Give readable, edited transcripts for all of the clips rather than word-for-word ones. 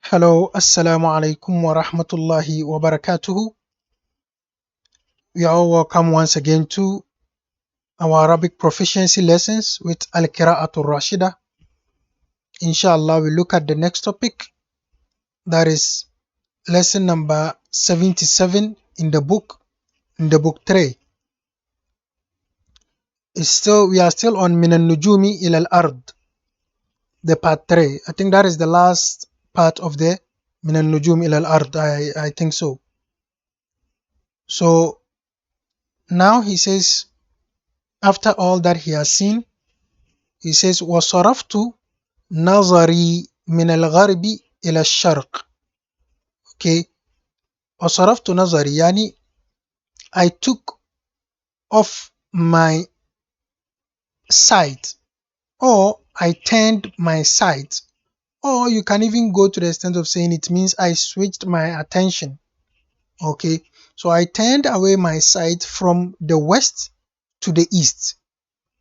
Hello, Assalamu alaikum wa rahmatullahi wa barakatuhu. We are all welcome once again to our Arabic proficiency lessons with Alqirā-atur-Rāshida. Inshallah, we look at the next topic, that is lesson number 77 in the book 3. We are still on من النجوم إلى الأرض, the part 3. I think that is the last part of the من النجوم إلى الأرض. I think so. So now he says, after all that he has seen, he says وصرفت نظري من الغرب إلى الشرق. Okay, وصرفت نظري يعني I took off my sight, or I turned my sight, or you can even go to the extent of saying it means I switched my attention. Okay, so I turned away my sight from the west to the east,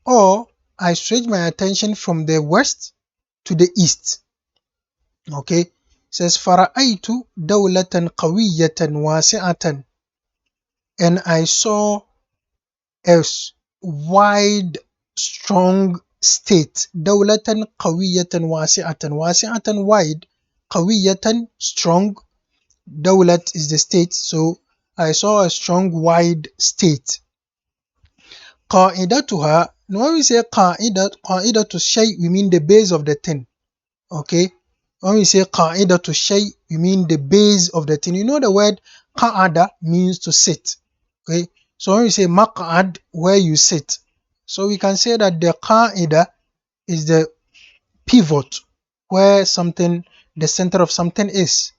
or I switched my attention from the west to the east. Okay, it says فرأيت دولة قوية واسعة, and I saw a wide, strong state. دولة قوية واسعة, واسعة wide, قوية strong. دولة is the state, so I saw a strong, wide state. قاعدتها, when we say قاعدة الشيء, we mean the base of the thing. Okay, when we say qa'idatu shay, we mean the base of the thing. You know the word qa'ada means to sit. Okay, so when we say maq'ad, where you sit, so we can say that the qa'ida is the pivot, where something, the center of something is.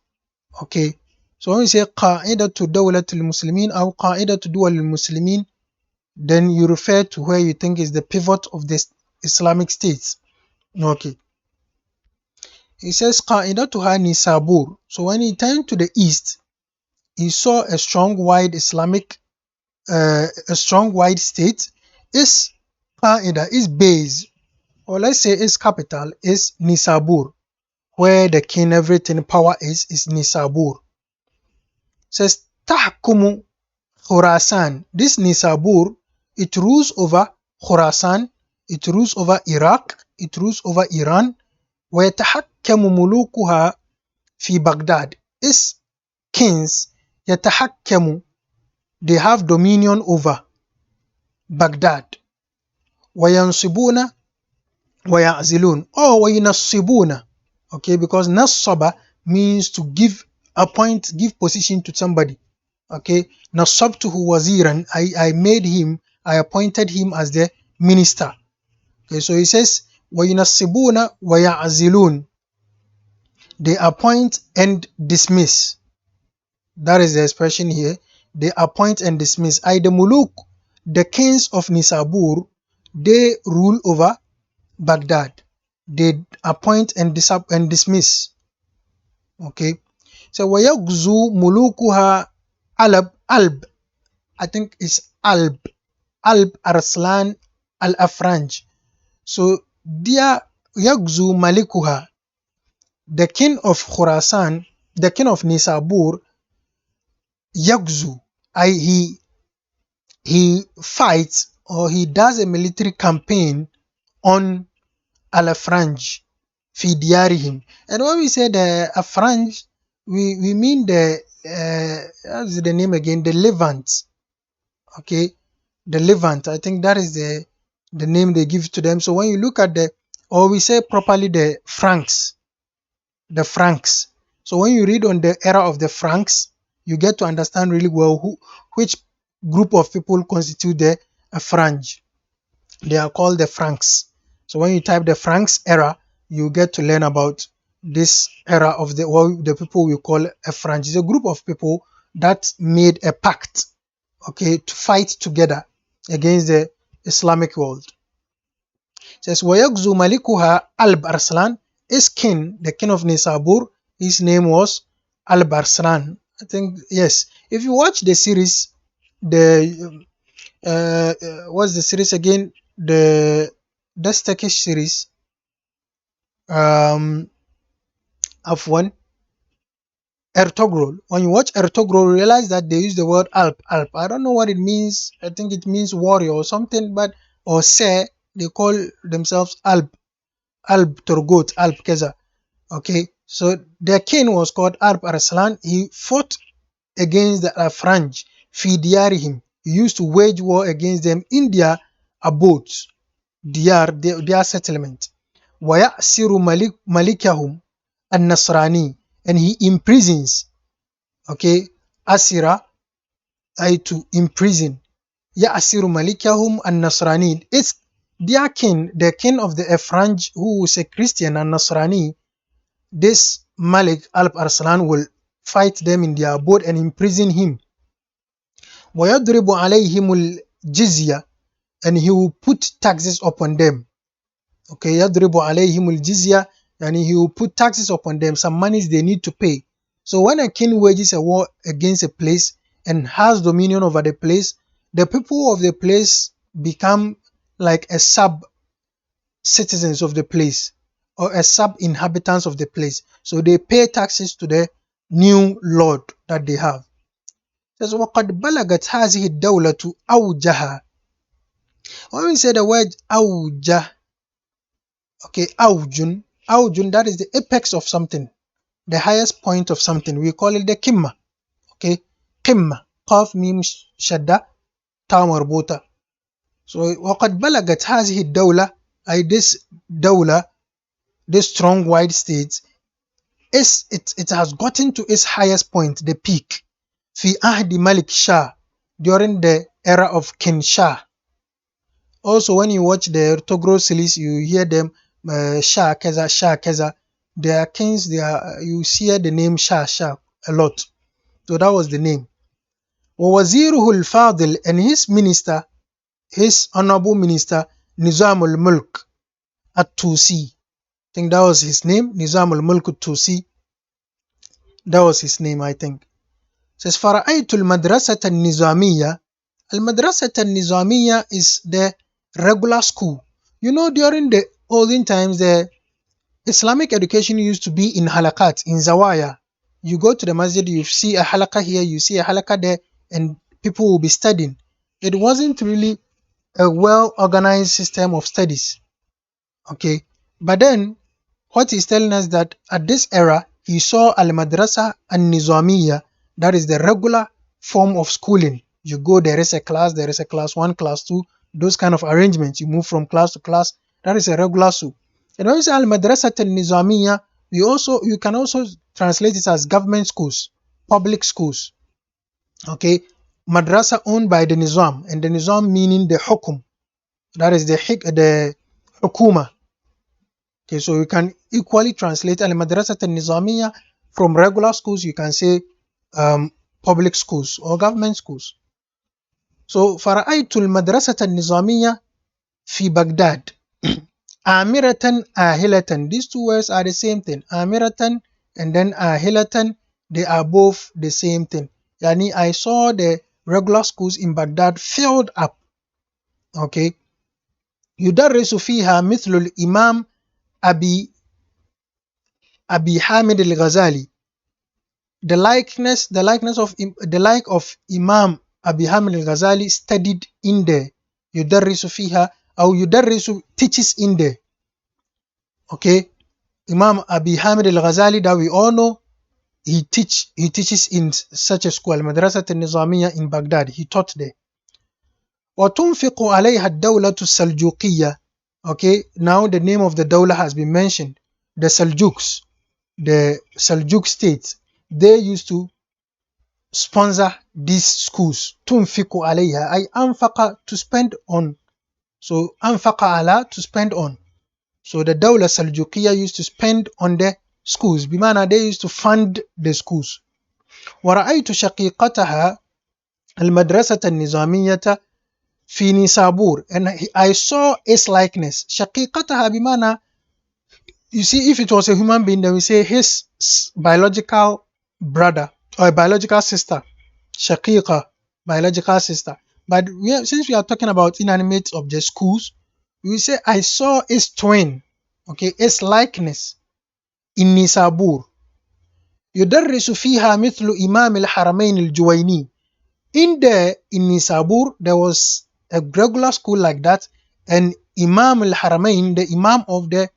Okay, so when we say qa'idatu dawlatul muslimin or qa'idatu duwalul muslimin, then you refer to where you think is the pivot of the Islamic states. Okay, he says قاعدتها نيسابور. So when he turned to the east, he saw a strong, wide wide state. His qaida, his base, or let's say his capital, is Nisabur, where the king, everything, power is Nisabur. Says تحكم Khurasan. This Nisabur, it rules over Khurasan, it rules over Iraq, it rules over Iran. ويتحكم ملوكها في بغداد. Its kings يتحكم, they have dominion over Baghdad. وينصبون ويعزلون, or وينصبون. Okay, because nasaba means to give, appoint, give position to somebody. Okay, nasabtuhu waziran, I appointed him as the minister. Okay, so he says وينصبون ويعزلون, they appoint and dismiss. That is the expression here. They appoint and dismiss. The muluk, the kings of Nisabur, they rule over Baghdad. They appoint and dismiss. Okay. So وَيَغْزُو مُلُوكُهَا Alb. I think it's Alb Arslan al-Afranj. So dia Yagzu Malikuha, the king of Khurasan, the king of Nisabur, Yagzu, he fights, or he does a military campaign on Al-Afranj fi diyarihim. And when we say the Afranj, we mean the what's the name again? The Levant. Okay, the Levant. I think that is the name they give to them. So when you look at or we say properly, the Franks. So when you read on the era of the Franks, you get to understand really well which group of people constitute the Franj. They are called the Franks. So when you type the Franks era, you get to learn about this era of the people we call a Franj. It's a group of people that made a pact, okay, to fight together against the Islamic world. It says وَيَغْزُو مَلِكُهَا Alb Arslan. His king, the king of Nisabur, his name was Alb Arslan. I think, yes. If you watch the series, what's the series again? The Turkish series. Afwan. Ertugrul. When you watch Ertugrul, realize that they use the word Alp. Alp. I don't know what it means. I think it means warrior or something, but or say they call themselves Alp. Alp Turgut, Alp Keza. Okay, so their king was called Alp Arslan. He fought against the Afranj, fi diyarihim. He used to wage war against them in their abodes, their settlement. وَيَأْسِرُ مَلِكَهُمْ النَّصْرَانِي. And he imprisons, okay, asira, I to imprison. يَأْسِرُ مَلِكَهُمْ النَّصْرَانِي. It's their king, the king of the Afranj, who was a Christian and Nasrani. This Malik Alp Arslan will fight them in their abode and imprison him. وَيَضْرِبُ عَلَيْهِمُ الْجِزْيَةَ. And he will put taxes upon them. Okay, يَضْرِبُ عَلَيْهِمُ الْجِزْيَةَ, and he will put taxes upon them, some monies they need to pay. So when a king wages a war against a place and has dominion over the place, the people of the place become like a sub-citizens of the place or a sub-inhabitants of the place. So they pay taxes to the new lord that they have. It says, وَقَدْ بَلَغَتْ هَذِهِ الدَّوْلَةُ أَوْجَهَا. When we say the word أَوْجَهْ, okay, أَوْجٌ, that is the apex of something, the highest point of something. We call it the qimma. Okay, qimma, qaf mim shadda ta marbuta. So وقد بلغت هذه الدولة, this dawla, this strong wide state, it has gotten to its highest point, the peak, fi ahdi Malik Shah, during the era of King Shah. Also, when you watch the Togro series, you hear them Shah Keza. They are kings. You see the name Shah a lot. So that was the name. وَوَزِيرُهُ الْفَاضِلِ. And his minister, his honorable minister, Nizam al-Mulk at-Tusi. I think that was his name, Nizam al-Mulk at-Tusi. That was his name, I think. It says, فَرَأَيْتُ الْمَدْرَسَةَ النِّظَامِيَّةَ. Al-Madrasat al-Nizamiyya is the regular school. You know, during the olden times, the Islamic education used to be in halakat, in zawaya. You go to the masjid, you see a halakah here, you see a halakah there, and people will be studying. It wasn't really a well-organized system of studies. Okay, but then what he's telling us that at this era, he saw al-Madrasa al-Nizamiyya, that is the regular form of schooling. You go, there is a class 1, class 2, those kind of arrangements. You move from class to class. That is a regular school. And when you say al-Madrasat al-Nizamiyya, you can also translate it as government schools, public schools. Okay, madrasa owned by the Nizam, and the Nizam meaning the hukum. That is the hukuma. Okay, so you can equally translate al-Madrasat al-Nizamiyya from regular schools. You can say public schools or government schools. So فرأيت المدرسة النظامية في بغداد آمرة آهلة. These two words are the same thing. آمرة and then آهلة, they are both the same thing. Yani, I saw the regular schools in Baghdad filled up. Okay, يدرس فيها مثل الإمام أبي حامد الغزالي. The like of Imam Abi Hamid al-Ghazali studied in there. يدرس فيها أو يدرس teaches in there. Okay, Imam Abi Hamid al-Ghazali that we all know, he teaches in such a school, Madrasat al-Nizamiyya in Baghdad. He taught there. وتنفق عليها الدولة السلجوقية. Okay, now the name of the dawla has been mentioned. The Seljuks, the Seljuk state, they used to sponsor these schools. تنفق عليها أي أنفق, to spend on. So أنفق على, to spend on. So the Dawla Saljukiya used to spend on the schools. بمعنى they used to fund the schools. ورأيت شقيقتها المدرسة النظامية في نيسابور. And I saw its likeness. شقيقتها بمعنى, you see, if it was a human being, then we say his biological brother or biological sister. Shaqiqa, biological sister. But since we are talking about inanimate objects, schools, we say I saw its twin, okay, its likeness in Nisabur. يدرس فيها مثل إمام الحرمين الجويني. In Nisabur, there was a regular school like that, and Imam al-Haramain, the Imam of the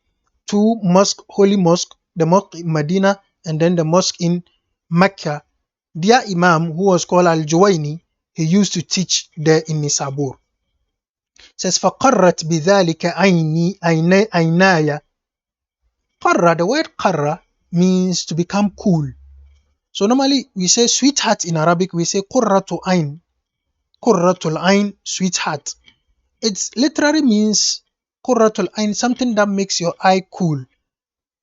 two holy mosque, the mosque in Medina and then the mosque in Mecca, their Imam, who was called Al-Juwayni, he used to teach there in Nisabur. Says فقرت بذلك عيناي. قرة, the word قرة means to become cool. So normally we say sweetheart in Arabic, we say قرة عين. Qurratul Ain, sweetheart. It literally means Qurratul Ain, something that makes your eye cool.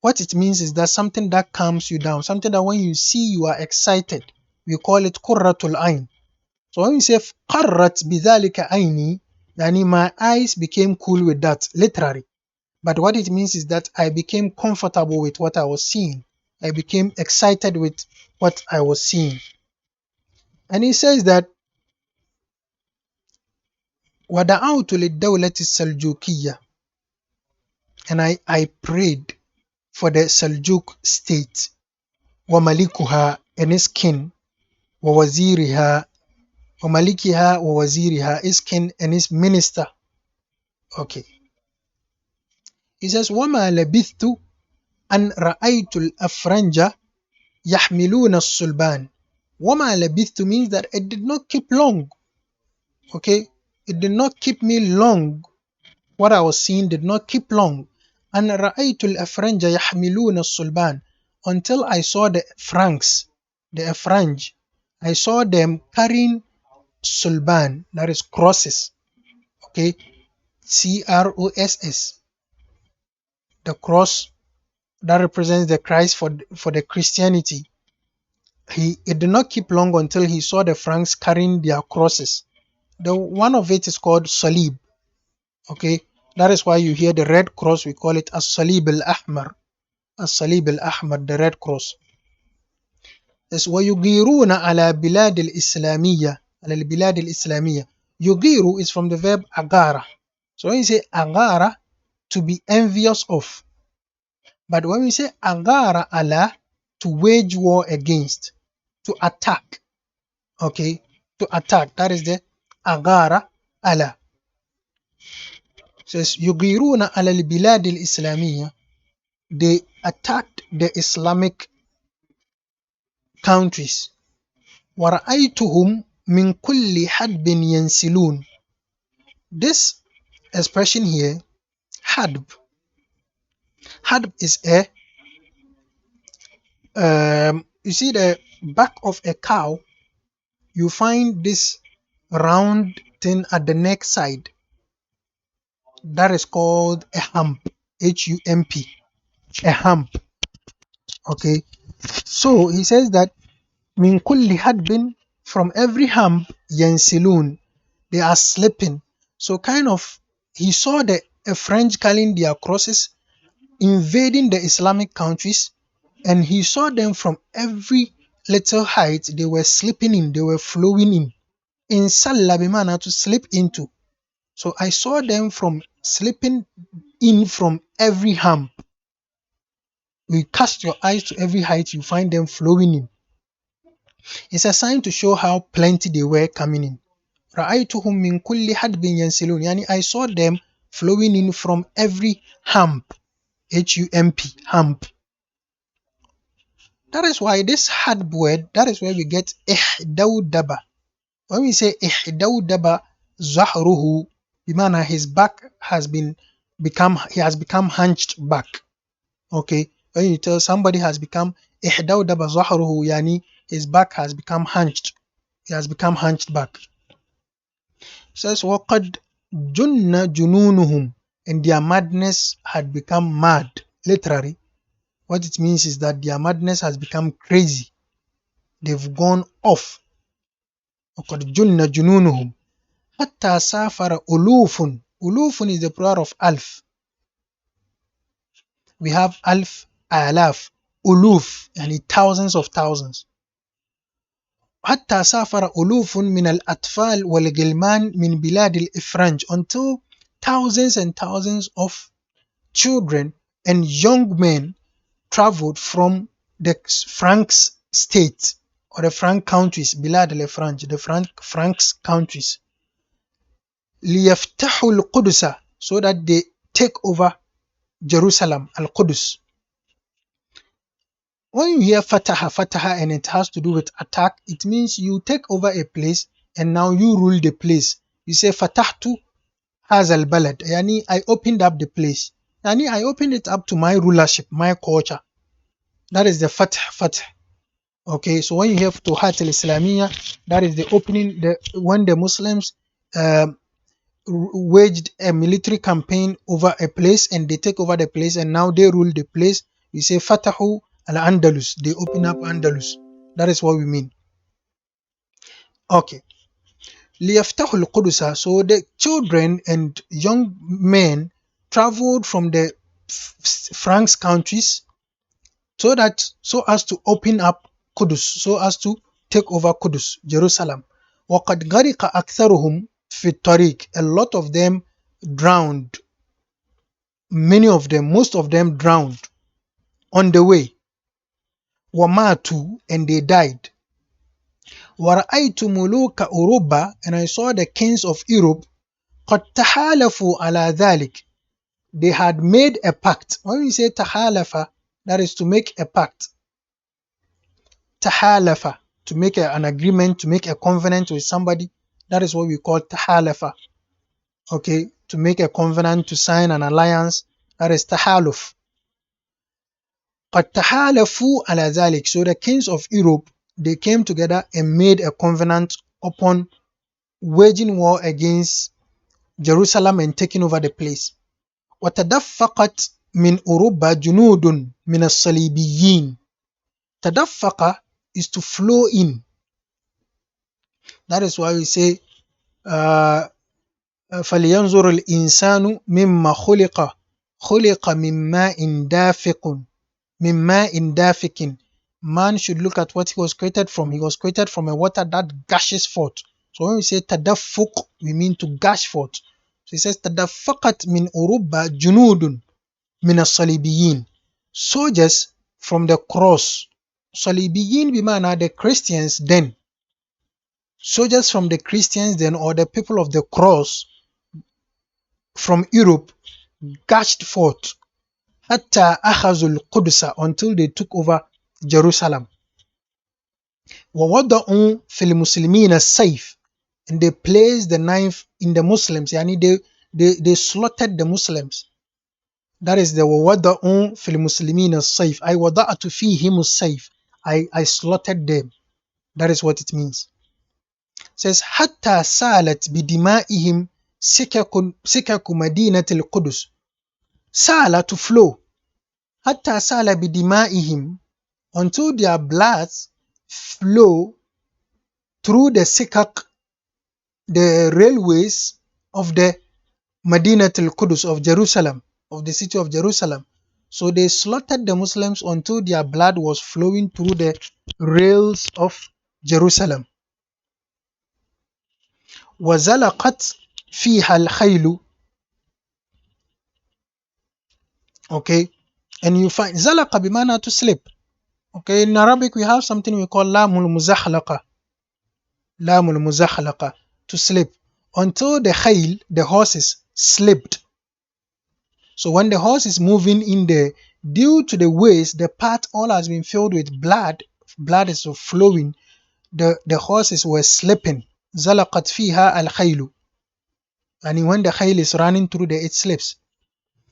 What it means is that something that calms you down, something that when you see you are excited. We call it Qurratul Ain. So when we say Qarrat bidhalika aini, yani my eyes became cool with that, literally. But what it means is that I became comfortable with what I was seeing. I became excited with what I was seeing. And he says that وَدَعَوْتُ لِلدَّوْلَةِ السَّلْجُوكِيَّةِ, and I prayed for the Seljuk state, وَمَلِكُهَا, and its king, وَوَزِيرِهَا, وَمَلِكِهَا وَوَزِيرِهَا, its king and its minister. Okay. He says, وَمَا لَبِثْتُ أَنْ رَأَيْتُ الْأَفْرَنْجَ يَحْمِلُونَ الصُّلْبَانِ. وَمَا لَبِثْتُ means that it did not keep long. Okay. It did not keep me long. What I was seeing did not keep long. أن رأيت الأفرنج يحملون الصلبان, until I saw the Franks, the Afranj. I saw them carrying sulban, that is crosses. Okay, CROSS, the cross that represents the Christ for the Christianity. It did not keep long until he saw the Franks carrying their crosses. The one of it is called Salib. Okay, that is why you hear the red cross, we call it as-Salib al-Ahmar. As-Salib al-Ahmar, the red cross. Is وَيُغِيرُونَ عَلَى بِلَادِ الْإِسْلَامِيَّةِ, على البلاد الإسلامية. Yugiru is from the verb agara. So when you say agara, to be envious of. But when we say agara ala, to wage war against, to attack. Okay, to attack. That is the agara ala. Says يغيرون على البلاد الإسلامية. They attacked the Islamic countries. وَرَأَيْتُهُمْ مِنْ كُلِّ حَدْبٍ يَنْسِلُونَ. This expression here, hadb. Hadb is you see the back of a cow, you find this round thing at the neck side. That is called a hump, H-U-M-P, a hump. Okay, so he says that min kulli hadbin, from every hump, yansilun, they are slipping. So kind of he saw the French carrying their crosses invading the Islamic countries, and he saw them from every little height. They were slipping in, they were flowing in salla bimana, to slip into. So I saw them from slipping in from every hump. We cast your eyes to every height, you find them flowing in. It's a sign to show how plenty they were coming in. رَأَيْتُهُمْ مِنْ كُلِّ حَدْبٍ يَنْسِلُونَ, yani I saw them flowing in from every hump, H-U-M-P, hump. That is why this hadb word, that is where we get ihdawdaba. When we say ihdawdaba zahruhu, bimana his back has become hunched back. Okay, when you tell somebody has become ihdawdaba zahruhu, yani his back has become hunched, he has become hunched back. It says وَقَدْ جُنَّ جُنُونُهُمْ, and their madness had become mad. Literally, what it means is that their madness has become crazy. They've gone off. وَقَدْ جُنَّ جُنُونُهُمْ حَتَّى سَافَرَ أُلُوفٌ. Ulufun is the plural of alf. We have alf, alaf, uluf, and thousands of thousands. حتى سافر ألوف من الأطفال والغلمان من بلاد الإفرنج, until thousands and thousands of children and young men traveled from the Franks state or the Frank countries, بلاد الفرنج, the Franks countries, ليفتحوا القدس, so that they take over Jerusalem, Al-Qudus. When you hear fataha, and it has to do with attack, it means you take over a place and now you rule the place. You say fatahtu hazal balad, yani I opened up the place, yani I opened it up to my rulership, my culture. That is the fatah. Okay, so when you hear Futuhat al-Islamiyya, that is the opening, when the Muslims waged a military campaign over a place and they take over the place and now they rule the place. We say Fatahu al-Andalus, they open up Andalus. That is what we mean. Okay. لِيَفْتَحُ الْقُدُسَ, so the children and young men traveled from the Franks countries so as to open up Qudus, so as to take over Qudus, Jerusalem. وَقَدْ غَرِقَ أَكْثَرُهُمْ فِي الطَّرِيقِ, a lot of them drowned, most of them drowned on the way. وَمَاتُوا, and they died. وَرَأَيْتُ مُلُوكَ أُوروبا, and I saw the kings of Europe, قَدْ تَحَالَفُوا عَلَى ذَلِكَ, they had made a pact. When we say تَحَالَفَ, that is to make a pact. تَحَالَفَ, to make an agreement, to make a covenant with somebody, that is what we call تَحَالَفَ. Okay, to make a covenant, to sign an alliance, that is تَحَالُف. قَدْ تَحَالَفُوا عَلَى ذَلِكَ, so the kings of Europe, they came together and made a covenant upon waging war against Jerusalem and taking over the place. وتدفقت من أوروبا جنود من الصليبيين. تدفق is to flow in. That is why we say فلينظر الإنسان مما خلق من ماء دافق. من ماء دافق. Man should look at what he was created from. He was created from a water that gushes forth. So when we say تدفق, we mean to gush forth. So he says تدفقت من أوروبا جنود من الصليبيين, soldiers from the cross. Salibiyin bimana, the Christians then. Soldiers from the Christians then, or the people of the cross from Europe, gushed forth حتى أخذوا القدس, until they took over Jerusalem. ووضعوا في المسلمين السيف, and they placed the knife in the Muslims, yani they slaughtered the Muslims. That is the وَوَضَعُوا فِي الْمُسْلِمِينَ السَّيْفِ, I وَضَعْتُ فِيهِمُ السَّيْفِ, I slaughtered them. That is what it means. It says حَتَّى سَالَتْ بِدِمَائِهِمْ سِكَكُ مَدِينَةِ الْقُدُسِ. Sala, to flow. حَتَّى سَالَ بِدِمَائِهِمْ, until their blood flow through the sikak, the railways of the Madinat al-Qudus, of Jerusalem, of the city of Jerusalem. So they slaughtered the Muslims until their blood was flowing through the rails of Jerusalem. وَزَلَقَتْ فِيهَا الْخَيْلُ. Okay, and you find زَلَقَ بمعنى to slip. Okay, in Arabic we have something we call لام المزحلقة. لام المزحلقة, to slip. Until the khayl, the horses, slipped. So when the horse is moving in there, due to the ways, the path all has been filled with blood is flowing, the horses were slipping. زَلَقَتْ فِيهَا الْخَيْلُ, and when the khayl is running through there, it slips.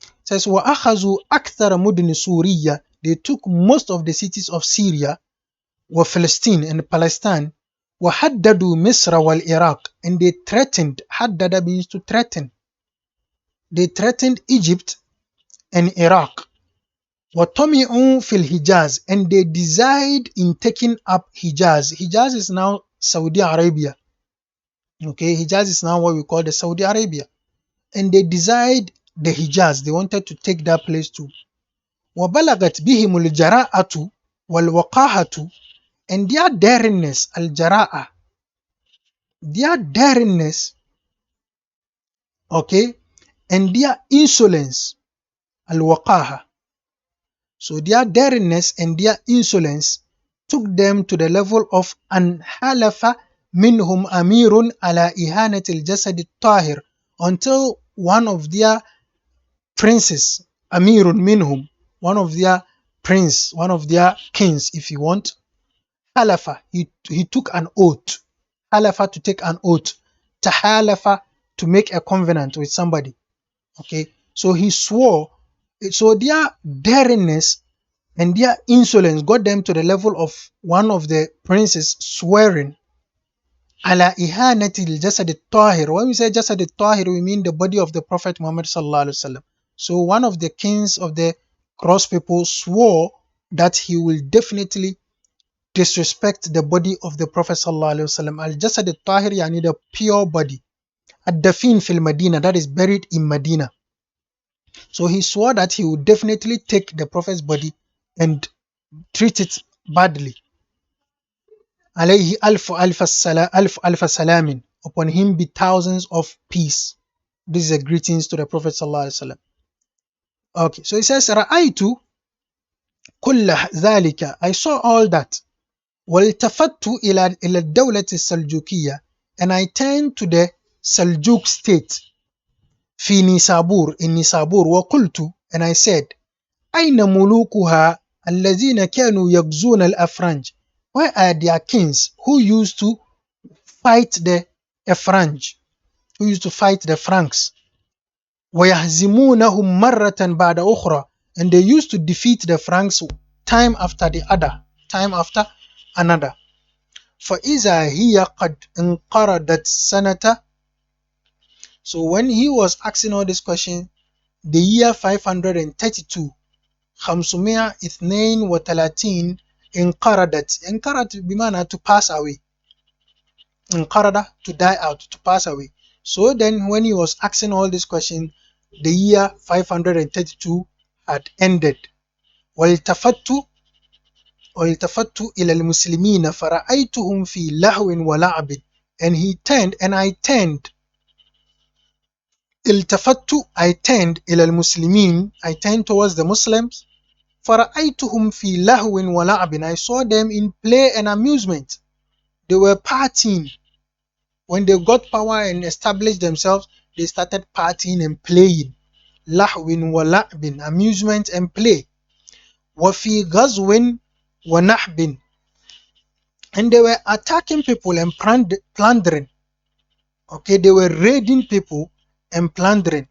It says وَأَخَذُوا أَكْثَرَ مُدْنِ سُورِيَّةَ, they took most of the cities of Syria, وَفِلِسْطِينَ, and Palestine, وَحَدَّدُوا مِصْرَ وَالْإِرَاقِ, and they threatened, حَدَّدَ means to threaten, they threatened Egypt and Iraq. وَطَمِعُوا فِي الْحِجَازِ, and they desired in taking up Hijaz. Hijaz is now Saudi Arabia. Okay, Hijaz is now what we call the Saudi Arabia. And they desired the Hijaz, they wanted to take that place too. وَبَلَغَتْ بِهِمُ الْجَرَاءَةُ وَالْوَقَاهَةُ, and their daringness, al-jara'a, their daringness, okay, and their insolence, al-waqaha, So their daringness and their insolence took them to the level of an halafa minhum amirun ala ihanati al-jasad al-tahir, until one of their princes, amirun minhum, one of their kings, if you want, halafa, he took an oath. Halafa, to take an oath. Tahalafa, to make a covenant with somebody. Okay, so he swore. So their daringness and their insolence got them to the level of one of the princes swearing ala ihanati al-jasad al-tahir. When we say jasad al-tahir, we mean the body of the Prophet Muhammad sallallahu alaihi wasallam. So one of the kings of the cross people swore that he will definitely disrespect the body of the Prophet sallallahu alaihi wasallam. Al-jasad al-tahir, yani the pure body. Ad-dafin fil Medina, that is buried in Medina. So he swore that he would definitely take the Prophet's body and treat it badly. Alayhi alf salamin. Upon him be thousands of peace. This is a greetings to the Prophet sallallahu alaihi wasallam. Okay, so he says, Ra'aytu kulla dhalika. I saw all that. Waltafattu ila dawlat al-Saljukiyya. And I turned to the Saljuk state. Fi Nisabur, in Nisabur. Wa qultu, and I said, Ayna mulukuha allazina kanu yagzuna al-Afranj. Where are their kings who used to fight the Afranj, who used to fight the Franks? وَيَهْزِمُونَهُمْ مَرَّةً بَعْدَ أُخْرَى. And they used to defeat the Franks time after the other, time after another. فَإِذَا هِيَ قَدْ انْقَرَضَتْ سَنَةً. So when he was asking all this question, the year 532, 532 انقرضت. انقرض بمعنى to pass away. انقرض, to die out, to pass away. So then when he was asking all these questions, the year 532 had ended. والتفت إلى المسلمين فرأيتهم في لهو ولعب. And he turned, and I turned. التفت, I turned إلى المسلمين, I turned towards the Muslims. فرأيتهم في لهو ولعب. I saw them in play and amusement. They were partying. When they got power and established themselves, they started partying and playing. Lahwin wa la'bin, amusement and play. Wa fi ghazwin wa nahbin. And they were attacking people and plundering. Okay, they were raiding people and plundering.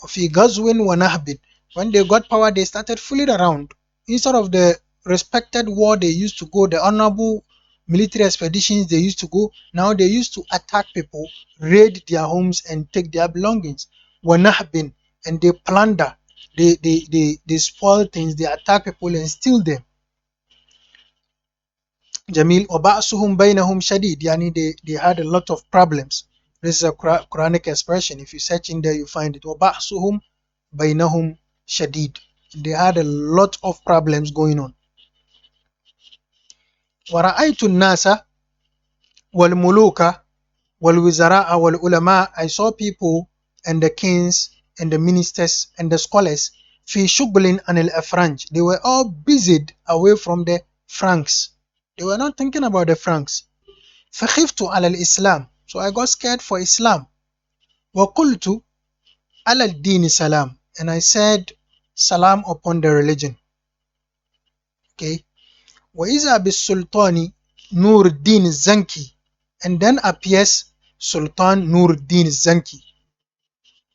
Wa fi ghazwin wa nahbin. When they got power, they started fooling around. Instead of the respected war they used to go, the honorable military expeditions they used to go, now they used to attack people, raid their homes and take their belongings. Wanahbin, and they plunder, they spoil things, they attack people and steal them. Jamil, وَبَأْسُهُمْ بَيْنَهُمْ شَدِيد, yani they had a lot of problems. This is a Quranic expression. If you search in there, you find it. وَبَأْسُهُمْ بَيْنَهُمْ شَدِيد. They had a lot of problems going on. وَرَأَيْتُ النَّاسَ وَالْمُلُوكَ وَالْوِزَرَاءَ وَالْعُلَمَاءَ. I saw people and the kings and the ministers and the scholars فِي شُغْلٍ عَنِ الْأَفْرَنْجِ. They were all busied away from the Franks. They were not thinking about the Franks. فَخِفْتُ عَلَى الْإِسْلَامِ. So I got scared for Islam. وَقُلْتُ عَلَى الدِّينِ سَلَامِ. And I said, salam upon the religion. Okay. وَإِذَا بِالسُّلْطَانِ نُورُ الدِّينِ الزَّنْكِي. And then appears Sultan Nuruddin Zanki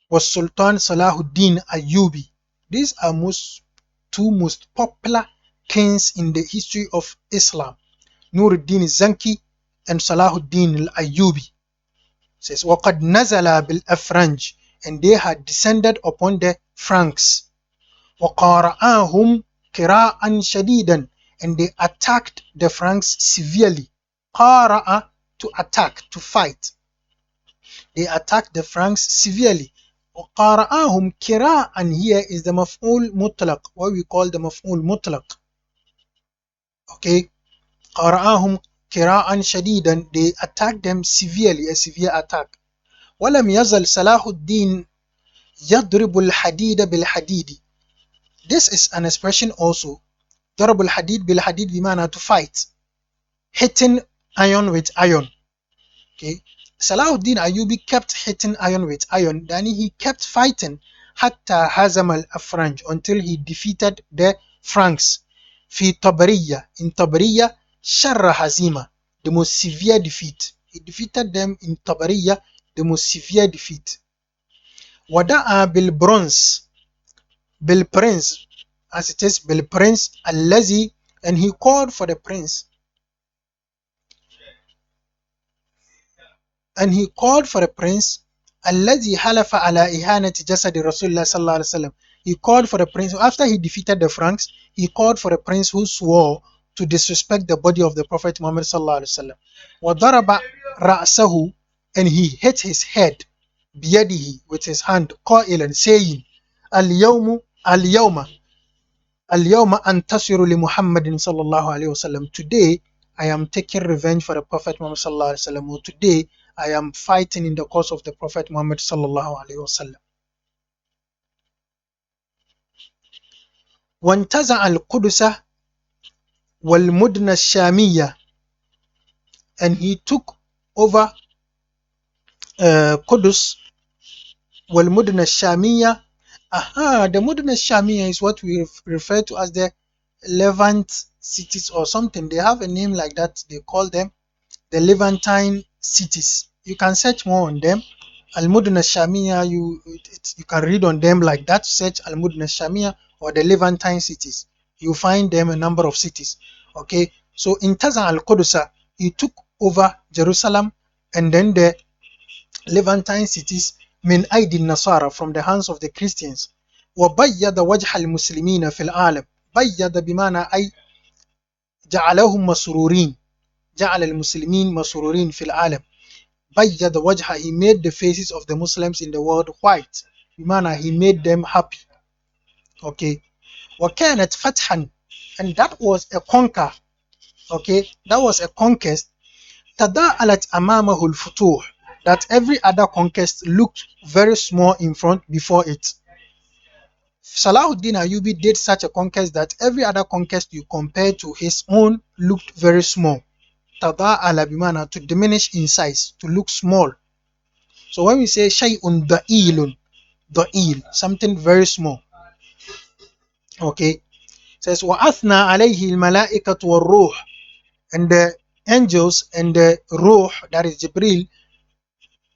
was Sultan Salahuddin Ayyubi. These are two most popular kings in the history of Islam. Nuruddin Zanki and Salahuddin Ayyubi. Says وَقَدْ نَزَلَ بِالْأَفْرَنْجِ. And they had descended upon the Franks. وَقَارَآهُمْ قِرَاءً شَدِيدًا. And they attacked the Franks severely. قَارَأَ, to attack, to fight. They attacked the Franks severely. وَقَارَآهُمْ قِرَاءً, here is the maf'ul mutlaq, what we call the maf'ul mutlaq. Okay. قَارَآهُمْ قِرَاءً شَدِيدًا. They attacked them severely, a severe attack. وَلَمْ يَزَلْ صَلَاحُ الدِّينِ يَضْرِبُ الْحَدِيدَ بِالْحَدِيدِ. This is an expression also. ضرب الحديد بالحديد بمعنى to fight, hitting iron with iron. Okay. Salahuddin Ayyubi kept hitting iron with iron, then he kept fighting حتى هزم الأفرنج, until he defeated the Franks. في طبرية, in طبرية, شر هزيمة, the most severe defeat. He defeated them in طبرية, the most severe defeat. ودعا بالبرنس, as it is بالبرنس الذي, and he called for the prince, الذي حلف على إهانة جسد رسول الله صلى الله عليه وسلم. He called for the prince after he defeated the Franks. He called for the prince who swore to disrespect the body of the Prophet Muhammad صلى الله عليه وسلم. وضرب رأسه, and he hit his head بيده, with his hand, قائلا, saying, اليوم أنتصر لمحمد صلى الله عليه وسلم. Today I am taking revenge for the Prophet Muhammad صلى الله عليه وسلم. Or today I am fighting in the cause of the Prophet Muhammad صلى الله عليه وسلم. وانتزع القدس والمدن الشامية, and he took over Qudus والمدن الشامية. The Mudna Shamiya is what we refer to as the Levant cities or something. They have a name like that. They call them the Levantine cities. You can search more on them. Al-Mudna Shamiya, you can read on them like that. Search Al-Mudna Shamiya or the Levantine cities. You find them a number of cities. Okay, so in Tazan al-Qudusa, he took over Jerusalem and then the Levantine cities من أيدي النصارى, from the hands of the Christians. وبيض وجه المسلمين في العالم. بيض بمعنى أي جعلهم مسرورين, جعل المسلمين مسرورين في العالم. بيض وجه, he made the faces of the Muslims in the world white, بمعنى he made them happy. Okay. وكانت فتحا, and that was a conquer. Okay, that was a conquest. تضاءلت أمامه الفتوح, that every other conquest looked very small in front before it. Salahuddin Ayyubi did such a conquest that every other conquest you compare to his own looked very small. Tada'ala bimana, to diminish in size, to look small. So when we say shay'un da'ilun, da'il, something very small. Okay. It says وَأَثْنَى عَلَيْهِ الْمَلَائِكَةُ وَالرُّوحُ, and the angels and the ruh, that is Jibril,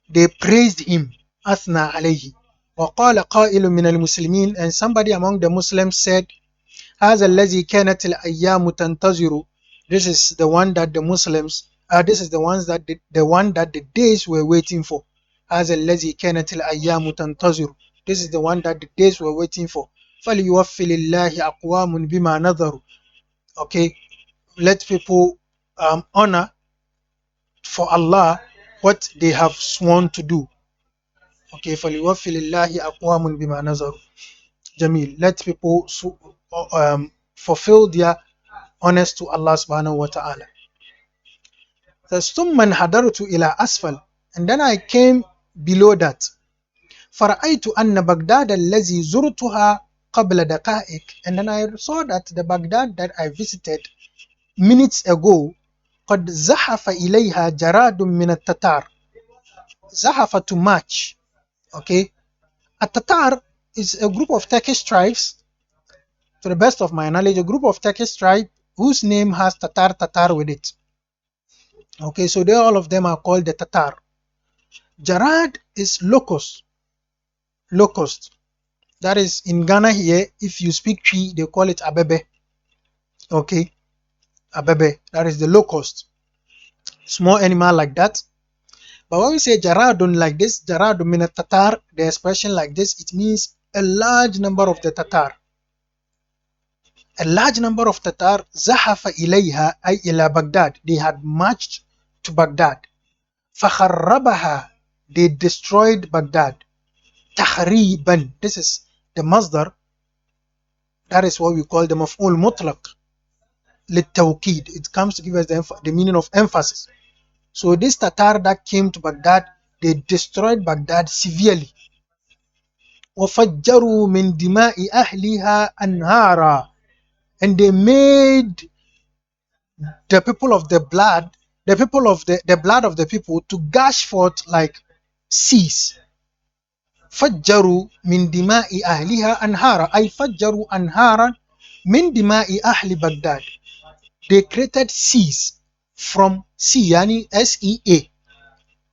they praised him. أثنى عليه. وقال قائل من المسلمين, and somebody among the Muslims said, هذا الذي كانت الأيام تنتظر, this is the one that the Muslims, this is the one that the days were waiting for. هذا الذي كانت الأيام تنتظر, this is the one that the days were waiting for. فليوفي لله أقوام بما نظروا. Okay, let people honor for Allah what they have sworn to do. Okay, فليوفي لله أقوام بما نظروا. Jamil, let people fulfill their honors to Allah subhanahu wa ta'ala. ثم انحدرت إلى أسفل, and then I came below that. فرأيت أن بغداد الذي زرتها قبل دقائق, and then I saw that the Baghdad that I visited minutes ago قد زحف إليها جراد من التتار. زحف, to march. Okay, a Tatar is a group of Turkish tribes, to the best of my knowledge, a group of Turkish tribes whose name has Tatar with it. Okay, so they, all of them are called the Tatar. Jarad is locust. That is in Ghana here, if you speak Twi, they call it Abebe. Okay, Abebe, that is the locust. Small animal like that. But when we say Jaradun like this, Jaradun min Tatar, the expression like this, it means a large number of the Tatar. A large number of Tatar, زحف إليها أي إلى Baghdad, they had marched to Baghdad. فخربها, they destroyed Baghdad. تخريبا, this is the masdar, that is what we call the maf'ul mutlaq للتوكيد. It comes to give us the meaning of emphasis. So this Tatar that came to Baghdad, they destroyed Baghdad severely. وَفَجَّرُوا مِنْ دِمَاءِ أَهْلِهَا أَنْهَارًا, and they made the people of the blood, the people of the blood of the people to gush forth like seas. فَجَّرُوا مِنْ دِمَاءِ أَهْلِهَا أَنْهَارًا, أي فَجَّرُوا أَنْهَارًا مِنْ دِمَاءِ أَهْلِ بَغْدَادٍ. They created seas from sea, yani sea,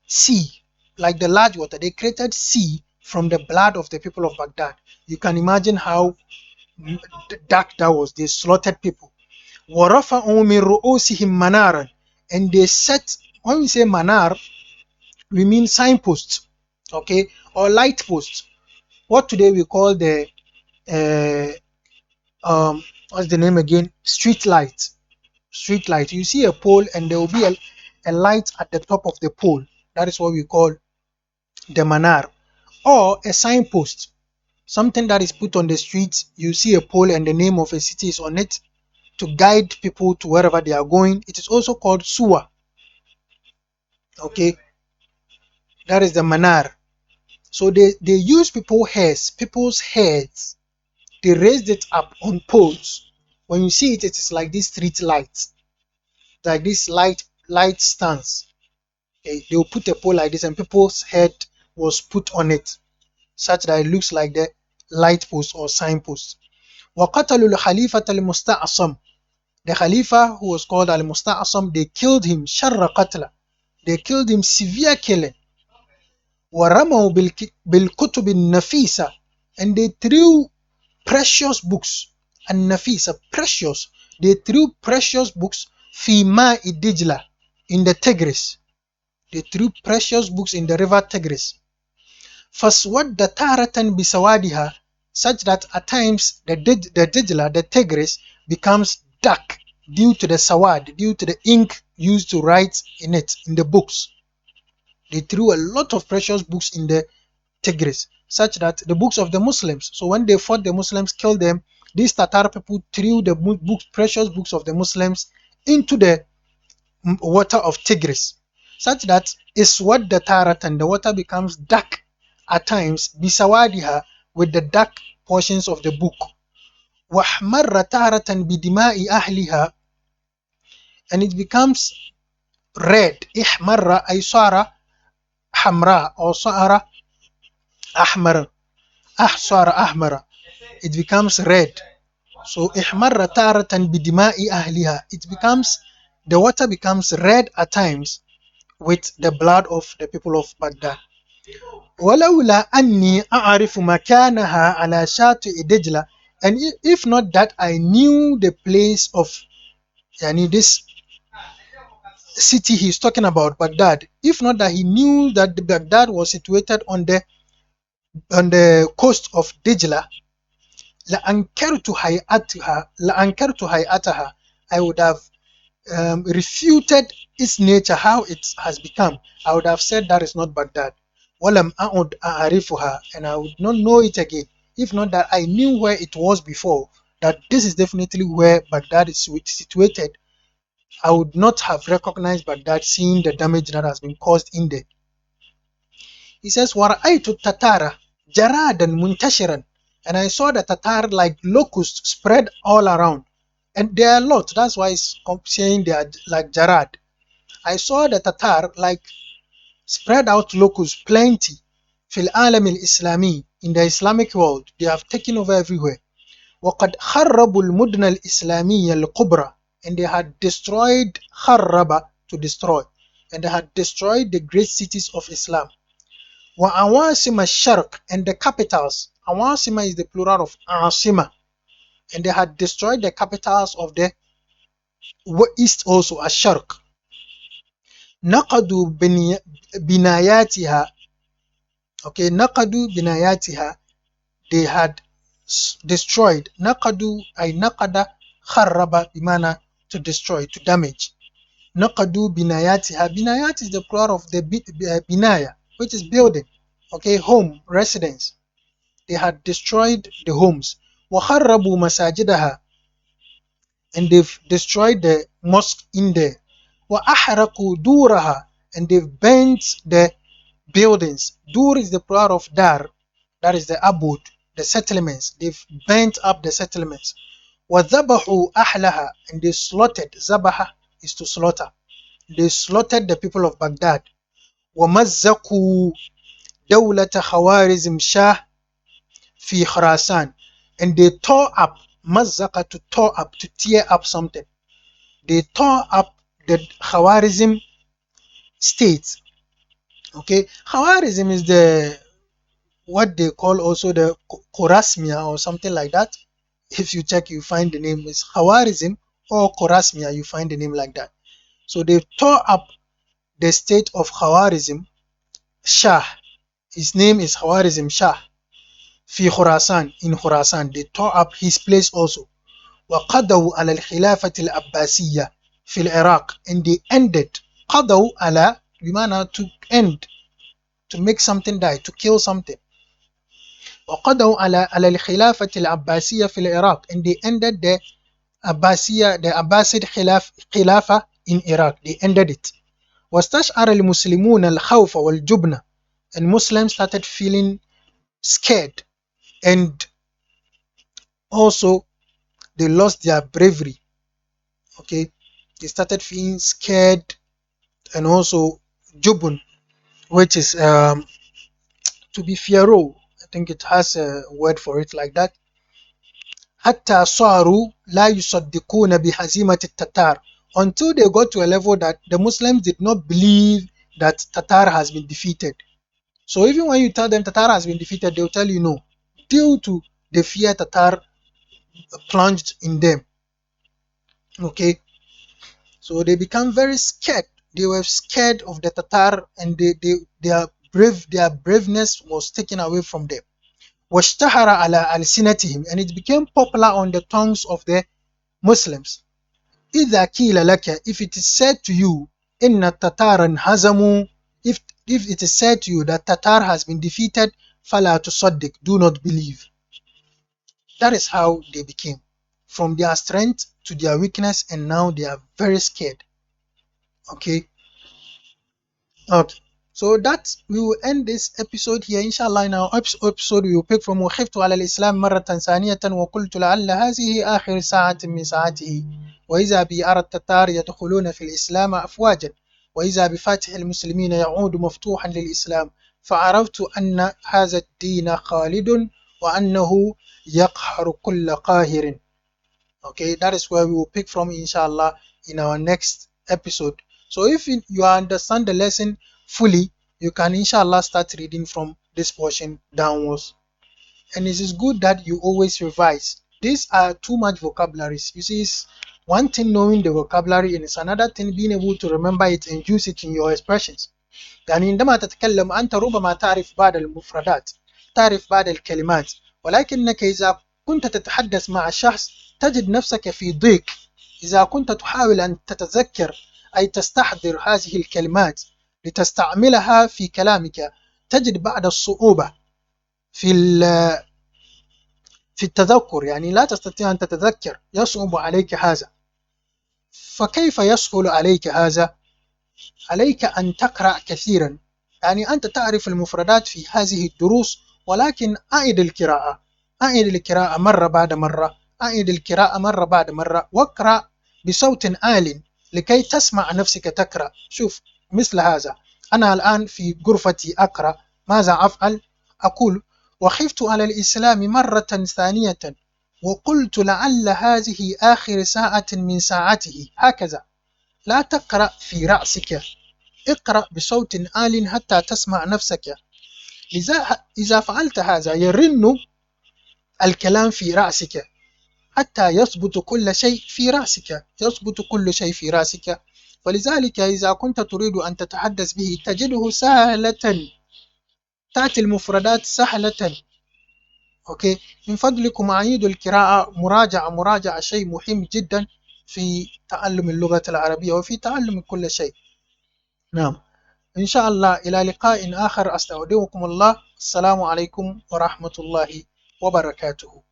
sea, like the large water. They created sea from the blood of the people of Baghdad. You can imagine how dark that was. They slaughtered people. وَرَفَعُوا مِنْ رُؤُوسِهِمْ مَنَارًا, and they set, when we say manar, we mean signposts, okay, or light posts. What today we call the what's the name again? Street light. Street light. You see a pole and there will be a light at the top of the pole. That is what we call the manar, or a signpost, something that is put on the street. You see a pole and the name of a city is on it to guide people to wherever they are going. It is also called suwa. Okay, that is the manar. So they use people's heads. They raised it up on poles. When you see it, it is like this street light, like this light stands. Okay, they will put a pole like this and people's head was put on it, such that it looks like the light post or signpost. وَقَتَلُوا الْخَلِيفَةَ الْمُسْتَعْصَمِ, the Khalifa who was called Al-Musta'asam, they killed him شَرَّ قَتْلَ, they killed him severe killing. وَرَمَوْا بِالْكُتُبِ النَّفِيسَةِ, and they threw precious books, and Nafisa, precious, they threw precious books fi ma'i Dijla, in the Tigris. They threw precious books in the river Tigris. فَاسْوَدَّ تَارَةً بِسَوَادِهَا, such that at times the Dijla, the Tigris, becomes dark due to the sawad, due to the ink used to write in it, in the books. They threw a lot of precious books in the Tigris, such that the books of the Muslims, so when they fought the Muslims, killed them, these Tatar people threw the books, precious books of the Muslims, into the water of Tigris, such that iswadda taratan, the water becomes dark at times, bisawadiha, with the dark portions of the book, wahmarra taratan bidima'i ahliha, and it becomes red. Ihmarra ay sara hamra, or sara ahmar, sara ahmara, it becomes red. So ihmarra taratan bidima'i ahliha, it becomes, the water becomes red at times with the blood of the people of Baghdad. ولولا أني أعرف مكانها على شاطئ دجلة, and if not that I knew the place of, yani this city he's talking about, Baghdad, if not that he knew that the Baghdad was situated on the coast of Dijla, لأنكرت هيئتها, I would have refuted its nature, how it has become. I would have said that is not Baghdad. ولم أعد أعرفها, and I would not know it again, if not that I knew where it was before, that this is definitely where Baghdad is situated. I would not have recognized Baghdad, seeing the damage that has been caused in there. He says, وَرَأَيْتُ التَّتَارَ جَرَادًا مُنْتَشِرًا, and I saw the Tatar like locusts spread all around. And there are a lot, that's why it's saying they are like Jarad. I saw the Tatar like spread out locusts, plenty. Fil alam al-Islami, in the Islamic world, they have taken over everywhere. وَقَدْ خَرَّبُوا الْمُدْنَ الْإِسْلَامِيَّ الْكُبْرَى, and they had destroyed, خَرَّبَ, to destroy, and they had destroyed the great cities of Islam. وَعَوَاسِمَ الشَّرْقِ, and the capitals. Awasima is the plural of Asima, and they had destroyed the capitals of the east also, Ash-Sharq. نَقَدُوا بِنَايَاتِهَا, okay, نَقَدُوا بِنَايَاتِهَا, they had destroyed. Naqadu ay naqada kharraba, bimana to destroy, to damage. Naqadu binayatiha, binayat is the plural of the binaya, which is building, okay, home, residence. They had destroyed the homes. Wa kharrabu masajidaha, and they've destroyed the mosque in there. Wa ahraqu duraha, and they've burnt the buildings. Dur is the plural of dar, that is the abode, the settlements. They've burnt up the settlements. وَذَبَحُوا أَحْلَهَا, and they slaughtered. Zabaha is to slaughter. They slaughtered the people of Baghdad. وَمَزَّقُوا دَوْلَةَ خوارزم شاه في خراسان, and they tore up. Mazzaka, to tore up, to tear up something. They tore up the Khawarizm states. Okay, Khawarizm is the what they call also the Khorasmia or something like that. If you check, you find the name is Khawarizm or Khorasmia, you find the name like that. So they tore up the state of Khawarizm Shah. His name is Khawarizm Shah. Fi Khurasan, in Khurasan. They tore up his place also. وقضوا على الخلافة العباسية في العراق, and they ended. قضوا على بمعنى to end, to make something die, to kill something. وقضوا على الخلافة العباسية في العراق, and they ended the Abbasiyya, the Abbasid Khilafah in Iraq. They ended it. واستشعر المسلمون الخوف والجبن, and Muslims started feeling scared, and also they lost their bravery. Okay, they started feeling scared, and also jubun, which is to be fearful. I think it has a word for it like that. حتى صاروا لا يصدقون بهزيمة التتار, until they got to a level that the Muslims did not believe that Tatar has been defeated. So even when you tell them Tatar has been defeated, they will tell you no, due to the fear Tatar plunged in them. Okay, so they become very scared. They were scared of the Tatar, and their braveness was taken away from them. واشتهر على ألسنتهم, and it became popular on the tongues of the Muslims. إذا قيل لك, if it is said to you, إن التتار انهزموا, if it is said to you that Tatar has been defeated, فلا تصدق, do not believe. That is how they became, from their strength to their weakness, and now they are very scared. Okay. So that we will end this episode here. Inshallah, in our episode we will pick from وخفت على الإسلام مرة ثانية وقلت لعل هذه آخر ساعة من ساعته وإذا بي أرى التتار يدخلون في الإسلام أفواجا وإذا بفاتح المسلمين يعود مفتوحا للإسلام فعرفت أن هذا الدين خالد وأنه يقهر كل قاهر. Okay, that is where we will pick from, inshallah, in our next episode. So if you understand the lesson fully, you can inshallah start reading from this portion downwards. And it is good that you always revise. These are too much vocabularies. You see, it's one thing knowing the vocabulary, and it's another thing being able to remember it and use it in your expressions. يعني عندما تتكلم أنت ربما تعرف بعض المفردات، تعرف بعض الكلمات، ولكنك إذا كنت تتحدث مع شخص تجد نفسك في ضيق. إذا كنت تحاول أن تتذكر أي تستحضر هذه الكلمات لتستعملها في كلامك، تجد بعض الصعوبة في التذكر، يعني لا تستطيع أن تتذكر، يصعب عليك هذا. فكيف يسهل عليك هذا؟ عليك أن تقرأ كثيرا. يعني أنت تعرف المفردات في هذه الدروس، ولكن أعد القراءة، أعد القراءة مرة بعد مرة، أعد القراءة مرة بعد مرة، واقرأ بصوت عال لكي تسمع نفسك تقرأ. شوف مثل هذا، أنا الآن في غرفتي أقرأ، ماذا أفعل؟ أقول وخفت على الإسلام مرة ثانية وقلت لعل هذه آخر ساعة من ساعته. هكذا، لا تقرأ في رأسك، اقرأ بصوت عال حتى تسمع نفسك. إذا فعلت هذا يرن الكلام في رأسك حتى يثبت كل شيء في رأسك، يثبت كل شيء في رأسك. فلذلك إذا كنت تريد أن تتحدث به تجده سهلة، تأتي المفردات سهلة. أوكي، من فضلكم أعيدوا القراءة، مراجعة شيء مهم جدا في تعلم اللغة العربية وفي تعلم كل شيء. نعم، إن شاء الله إلى لقاء آخر، أستودعكم الله. السلام عليكم ورحمة الله وبركاته.